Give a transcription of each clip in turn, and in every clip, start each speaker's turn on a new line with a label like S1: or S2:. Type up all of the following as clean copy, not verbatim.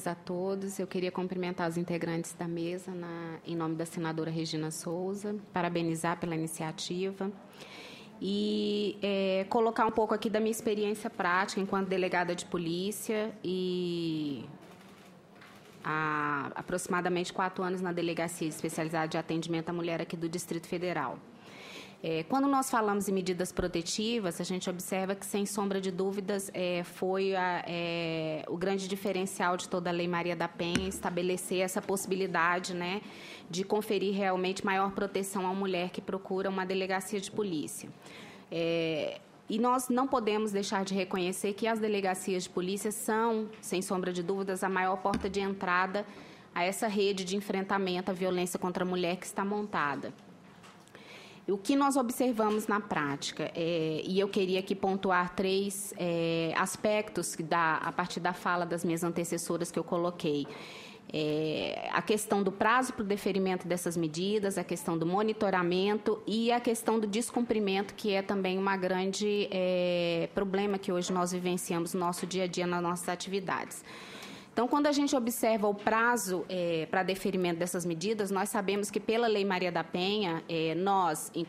S1: A todos, eu queria cumprimentar os integrantes da mesa em nome da senadora Regina Souza, parabenizar pela iniciativa e colocar um pouco aqui da minha experiência prática enquanto delegada de polícia e há aproximadamente 4 anos na Delegacia Especializada de Atendimento à Mulher aqui do Distrito Federal. Quando nós falamos em medidas protetivas, a gente observa que, sem sombra de dúvidas, foi o grande diferencial de toda a Lei Maria da Penha estabelecer essa possibilidade, né, de conferir realmente maior proteção à mulher que procura uma delegacia de polícia. E nós não podemos deixar de reconhecer que as delegacias de polícia são, sem sombra de dúvidas, a maior porta de entrada a essa rede de enfrentamento à violência contra a mulher que está montada. O que nós observamos na prática, e eu queria aqui pontuar 3 aspectos a partir da fala das minhas antecessoras que eu coloquei. A questão do prazo para o deferimento dessas medidas, a questão do monitoramento e a questão do descumprimento, que é também uma grande problema que hoje nós vivenciamos no nosso dia a dia, nas nossas atividades. Então, quando a gente observa o prazo para deferimento dessas medidas, nós sabemos que, pela Lei Maria da Penha,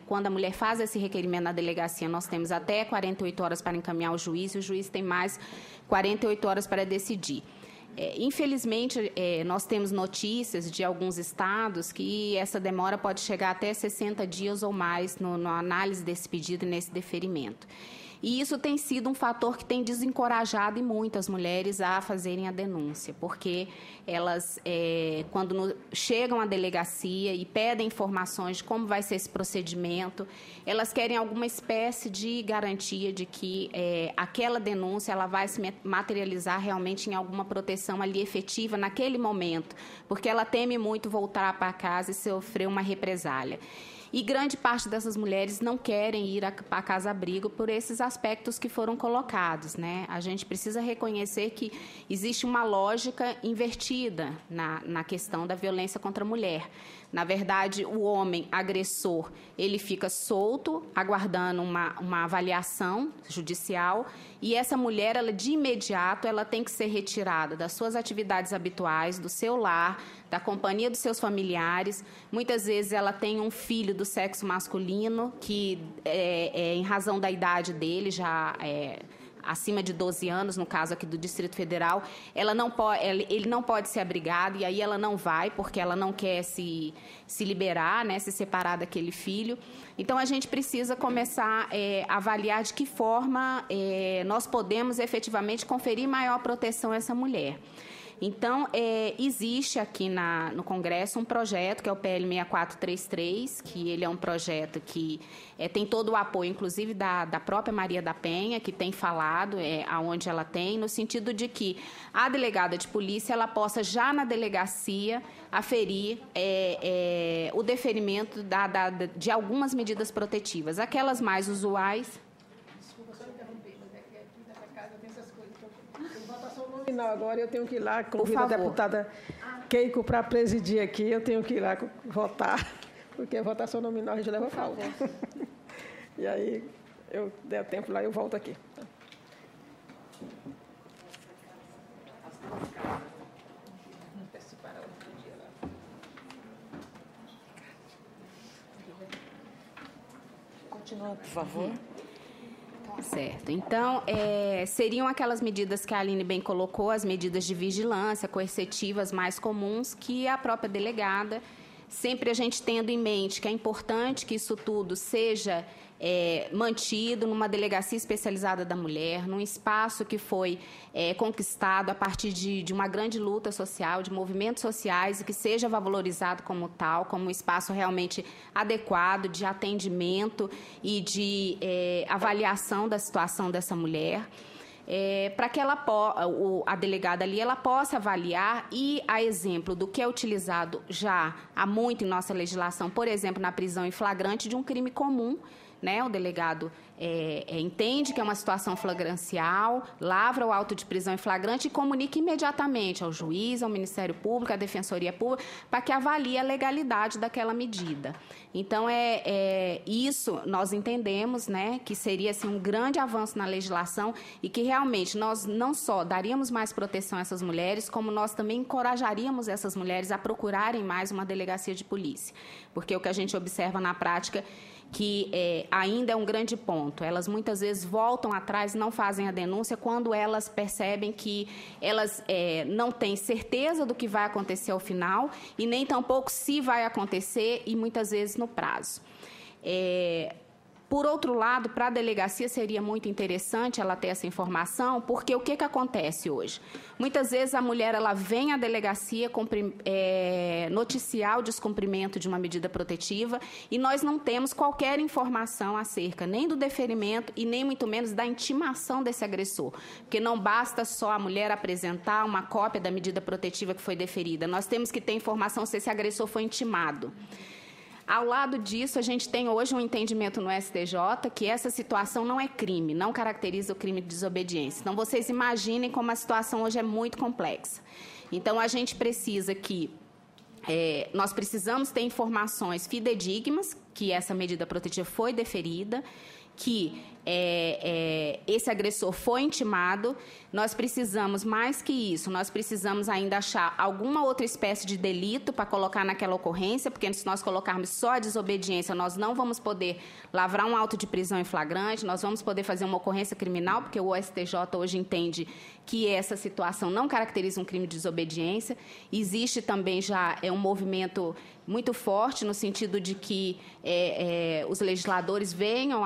S1: quando a mulher faz esse requerimento na delegacia, nós temos até 48 horas para encaminhar ao juiz, e o juiz tem mais 48 horas para decidir. Infelizmente, nós temos notícias de alguns estados que essa demora pode chegar até 60 dias ou mais na análise desse pedido e nesse deferimento. E isso tem sido um fator que tem desencorajado e muitas mulheres a fazerem a denúncia, porque elas, quando chegam à delegacia e pedem informações de como vai ser esse procedimento, elas querem alguma espécie de garantia de que aquela denúncia ela vai se materializar realmente em alguma proteção ali efetiva naquele momento, porque ela teme muito voltar para casa e sofrer uma represália. E grande parte dessas mulheres não querem ir à casa-abrigo por esses aspectos que foram colocados, né? A gente precisa reconhecer que existe uma lógica invertida na questão da violência contra a mulher. Na verdade, o homem agressor, ele fica solto, aguardando uma avaliação judicial, e essa mulher, de imediato, ela tem que ser retirada das suas atividades habituais, do seu lar, da companhia dos seus familiares. Muitas vezes ela tem um filho do sexo masculino que, em razão da idade dele, já acima de 12 anos, no caso aqui do Distrito Federal, ele não pode ser abrigado, e aí ela não vai, porque ela não quer se liberar, né, se separar daquele filho. Então, a gente precisa começar a avaliar de que forma nós podemos efetivamente conferir maior proteção a essa mulher. Então, existe aqui no Congresso um projeto, que é o PL 6433, que ele é um projeto que tem todo o apoio, inclusive, da própria Maria da Penha, que tem falado aonde ela tem, no sentido de que a delegada de polícia ela possa, já na delegacia, aferir o deferimento de algumas medidas protetivas. Aquelas mais usuais...
S2: Final agora, eu tenho que ir lá, convido a deputada Keiko para presidir aqui, eu tenho que ir lá votar, porque a votação nominal a gente leva a pauta. E aí, eu der tempo lá, eu volto aqui.
S3: Continua, por favor.
S1: Certo. Então, seriam aquelas medidas que a Aline bem colocou, as medidas de vigilância coercitivas mais comuns, que a própria delegada, sempre a gente tendo em mente que é importante que isso tudo seja mantido numa delegacia especializada da mulher, num espaço que foi conquistado a partir de uma grande luta social, de movimentos sociais, e que seja valorizado como tal, como um espaço realmente adequado de atendimento e de avaliação da situação dessa mulher. Para que a delegada ali ela possa avaliar e, a exemplo do que é utilizado já há muito em nossa legislação, por exemplo, na prisão em flagrante de um crime comum, né, o delegado entende que é uma situação flagrancial, lavra o auto de prisão em flagrante e comunica imediatamente ao juiz, ao Ministério Público, à Defensoria Pública, para que avalie a legalidade daquela medida. Então, isso nós entendemos, né, que seria assim, um grande avanço na legislação e que realmente nós não só daríamos mais proteção a essas mulheres, como nós também encorajaríamos essas mulheres a procurarem mais uma delegacia de polícia. Porque o que a gente observa na prática que ainda é um grande ponto. Elas muitas vezes voltam atrás, não fazem a denúncia quando elas percebem que elas não têm certeza do que vai acontecer ao final e nem tampouco se vai acontecer e muitas vezes no prazo. Por outro lado, para a delegacia seria muito interessante ela ter essa informação, porque o que acontece hoje? Muitas vezes a mulher ela vem à delegacia noticiar o descumprimento de uma medida protetiva e nós não temos qualquer informação acerca nem do deferimento e nem muito menos da intimação desse agressor, porque não basta só a mulher apresentar uma cópia da medida protetiva que foi deferida, nós temos que ter informação se esse agressor foi intimado. Ao lado disso, a gente tem hoje um entendimento no STJ que essa situação não é crime, não caracteriza o crime de desobediência. Então, vocês imaginem como a situação hoje é muito complexa. Então, a gente precisa que... nós precisamos ter informações fidedignas que essa medida protetiva foi deferida, que esse agressor foi intimado. Nós precisamos, mais que isso, nós precisamos ainda achar alguma outra espécie de delito para colocar naquela ocorrência, porque se nós colocarmos só a desobediência, nós não vamos poder lavrar um auto de prisão em flagrante, nós vamos poder fazer uma ocorrência criminal, porque o STJ hoje entende que essa situação não caracteriza um crime de desobediência. Existe também já um movimento muito forte no sentido de que os legisladores venham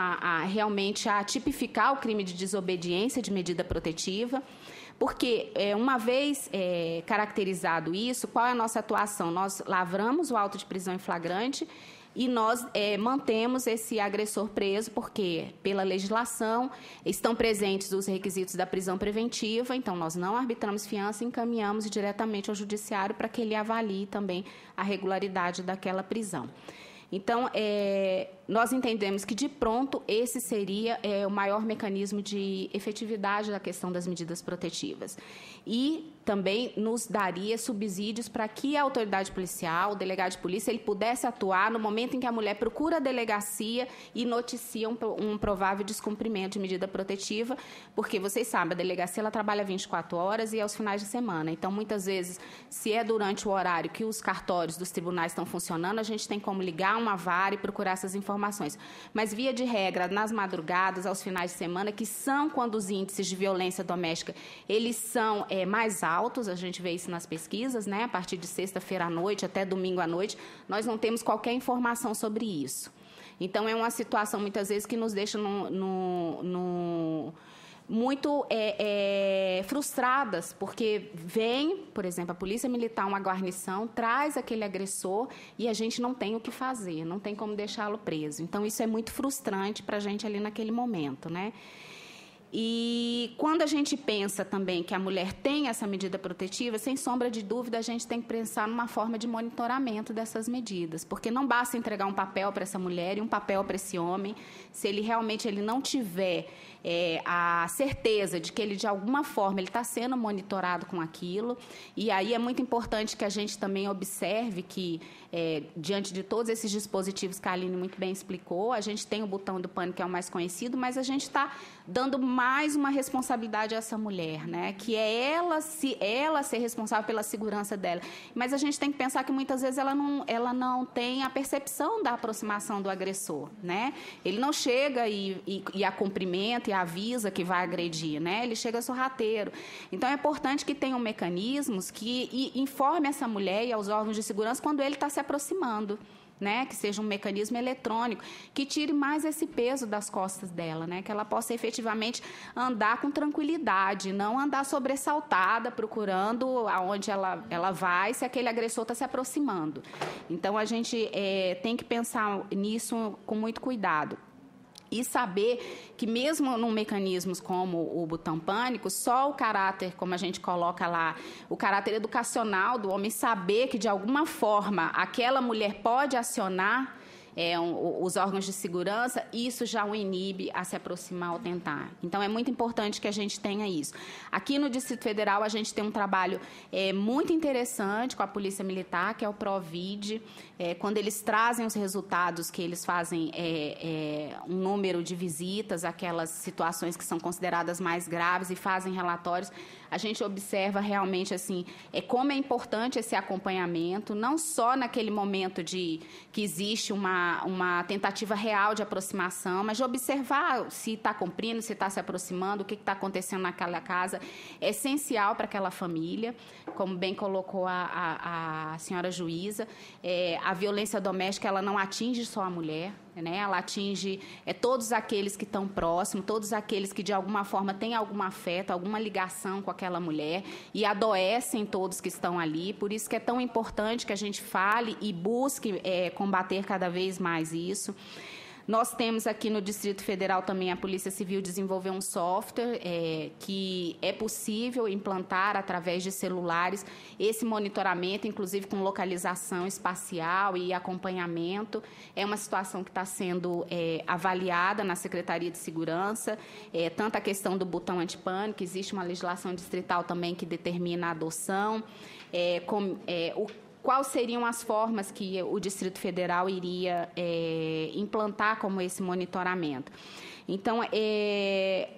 S1: realmente a tipificar o crime de desobediência de medida protetiva, porque, uma vez caracterizado isso, qual é a nossa atuação? Nós lavramos o auto de prisão em flagrante e nós mantemos esse agressor preso, porque, pela legislação, estão presentes os requisitos da prisão preventiva, então nós não arbitramos fiança e encaminhamos diretamente ao judiciário para que ele avalie também a regularidade daquela prisão. Então, nós entendemos que, de pronto, esse seria o maior mecanismo de efetividade da questão das medidas protetivas. E também nos daria subsídios para que a autoridade policial, o delegado de polícia, ele pudesse atuar no momento em que a mulher procura a delegacia e noticia um provável descumprimento de medida protetiva, porque, vocês sabem, a delegacia ela trabalha 24 horas e aos finais de semana. Então, muitas vezes, se é durante o horário que os cartórios dos tribunais estão funcionando, a gente tem como ligar uma vara e procurar essas informações. Mas, via de regra, nas madrugadas, aos finais de semana, que são quando os índices de violência doméstica eles são mais altos, a gente vê isso nas pesquisas, né? A partir de sexta-feira à noite até domingo à noite, nós não temos qualquer informação sobre isso. Então, é uma situação, muitas vezes, que nos deixa muito frustradas, porque vem, por exemplo, a Polícia Militar, uma guarnição, traz aquele agressor e a gente não tem o que fazer, não tem como deixá-lo preso. Então, isso é muito frustrante para a gente ali naquele momento, né? E quando a gente pensa também que a mulher tem essa medida protetiva, sem sombra de dúvida, a gente tem que pensar numa forma de monitoramento dessas medidas, porque não basta entregar um papel para essa mulher e um papel para esse homem, se ele realmente não tiver a certeza de que ele, de alguma forma, ele está sendo monitorado com aquilo. E aí é muito importante que a gente também observe que, diante de todos esses dispositivos que a Aline muito bem explicou, a gente tem o botão do pânico, que é o mais conhecido, mas a gente está dando mais uma responsabilidade a essa mulher, né? Que é ela ser responsável pela segurança dela. Mas a gente tem que pensar que, muitas vezes, ela não tem a percepção da aproximação do agressor, né? Ele não chega e a cumprimenta e avisa que vai agredir, né? Ele chega sorrateiro. Então, é importante que tenham mecanismos que informem essa mulher e aos órgãos de segurança quando ele está se aproximando, né? Que seja um mecanismo eletrônico, que tire mais esse peso das costas dela, né? Que ela possa efetivamente andar com tranquilidade, não andar sobressaltada, procurando aonde ela vai, se aquele agressor está se aproximando. Então, a gente tem que pensar nisso com muito cuidado. E saber que, mesmo num mecanismos como o botão pânico, só o caráter, como a gente coloca lá, o caráter educacional do homem saber que, de alguma forma, aquela mulher pode acionar os órgãos de segurança, isso já o inibe a se aproximar ou tentar. Então, é muito importante que a gente tenha isso. Aqui no Distrito Federal, a gente tem um trabalho muito interessante com a Polícia Militar, que é o PROVID, quando eles trazem os resultados, que eles fazem um número de visitas, aquelas situações que são consideradas mais graves e fazem relatórios, a gente observa realmente assim, como é importante esse acompanhamento, não só naquele momento que existe uma tentativa real de aproximação, mas de observar se está cumprindo, se está se aproximando, o que está acontecendo naquela casa, é essencial para aquela família, como bem colocou a senhora juíza. A violência doméstica, ela não atinge só a mulher, né? Ela atinge todos aqueles que estão próximos, todos aqueles que, de alguma forma, têm algum afeto, alguma ligação com aquela mulher e adoecem todos que estão ali. Por isso que é tão importante que a gente fale e busque combater cada vez mais isso. Nós temos aqui no Distrito Federal também a Polícia Civil desenvolveu um software que é possível implantar através de celulares esse monitoramento, inclusive com localização espacial e acompanhamento. É uma situação que está sendo avaliada na Secretaria de Segurança, tanto a questão do botão antipânico, existe uma legislação distrital também que determina a adoção, quais seriam as formas que o Distrito Federal iria implantar como esse monitoramento. Então, é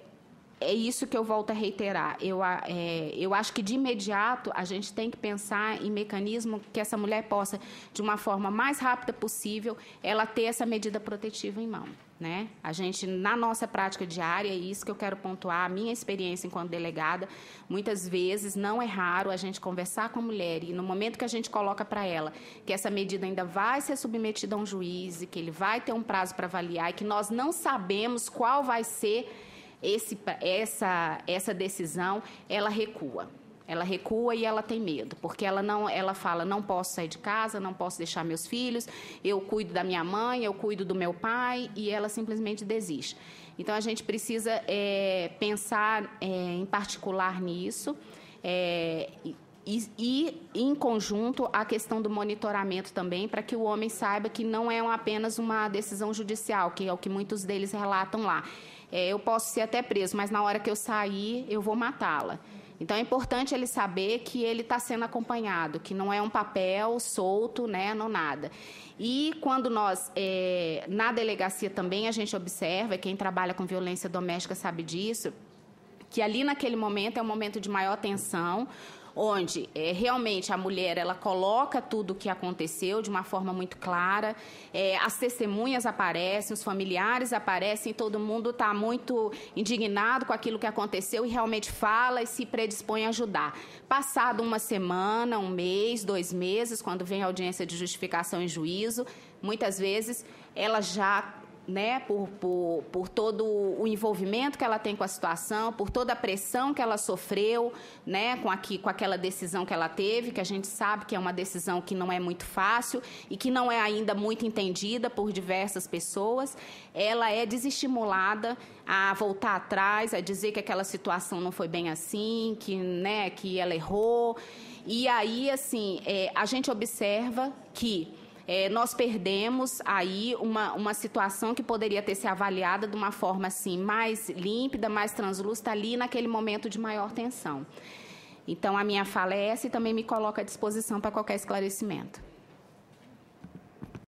S1: isso que eu volto a reiterar. Eu acho que, de imediato, a gente tem que pensar em mecanismo que essa mulher possa, de uma forma mais rápida possível, ela ter essa medida protetiva em mão. Né? A gente, na nossa prática diária, é isso que eu quero pontuar, a minha experiência enquanto delegada, muitas vezes, não é raro a gente conversar com a mulher e, no momento que a gente coloca para ela que essa medida ainda vai ser submetida a um juiz e que ele vai ter um prazo para avaliar e que nós não sabemos qual vai ser essa decisão, ela recua. Ela recua e ela tem medo, porque ela fala, não posso sair de casa, não posso deixar meus filhos, eu cuido da minha mãe, eu cuido do meu pai, e ela simplesmente desiste. Então, a gente precisa pensar em particular nisso, e, em conjunto, a questão do monitoramento também, para que o homem saiba que não é apenas uma decisão judicial, que é o que muitos deles relatam lá. Eu posso ser até preso, mas na hora que eu sair, eu vou matá-la. Então, é importante ele saber que ele está sendo acompanhado, que não é um papel solto, né, não nada. E quando nós, na delegacia também, a gente observa, quem trabalha com violência doméstica sabe disso, que ali naquele momento é um momento de maior tensão, onde realmente a mulher ela coloca tudo o que aconteceu de uma forma muito clara, as testemunhas aparecem, os familiares aparecem, todo mundo está muito indignado com aquilo que aconteceu e realmente fala e se predispõe a ajudar. Passado uma semana, um mês, 2 meses, quando vem a audiência de justificação em juízo, muitas vezes ela já, né, por todo o envolvimento que ela tem com a situação, por toda a pressão que ela sofreu, né, com aquela decisão que ela teve, que a gente sabe que é uma decisão que não é muito fácil e que não é ainda muito entendida por diversas pessoas, ela é desestimulada a voltar atrás, a dizer que aquela situação não foi bem assim, que ela errou. E aí, assim, a gente observa que nós perdemos aí uma situação que poderia ter sido avaliada de uma forma assim, mais límpida, mais translúcida, ali naquele momento de maior tensão. Então, a minha fala é essa e também me coloco à disposição para qualquer esclarecimento.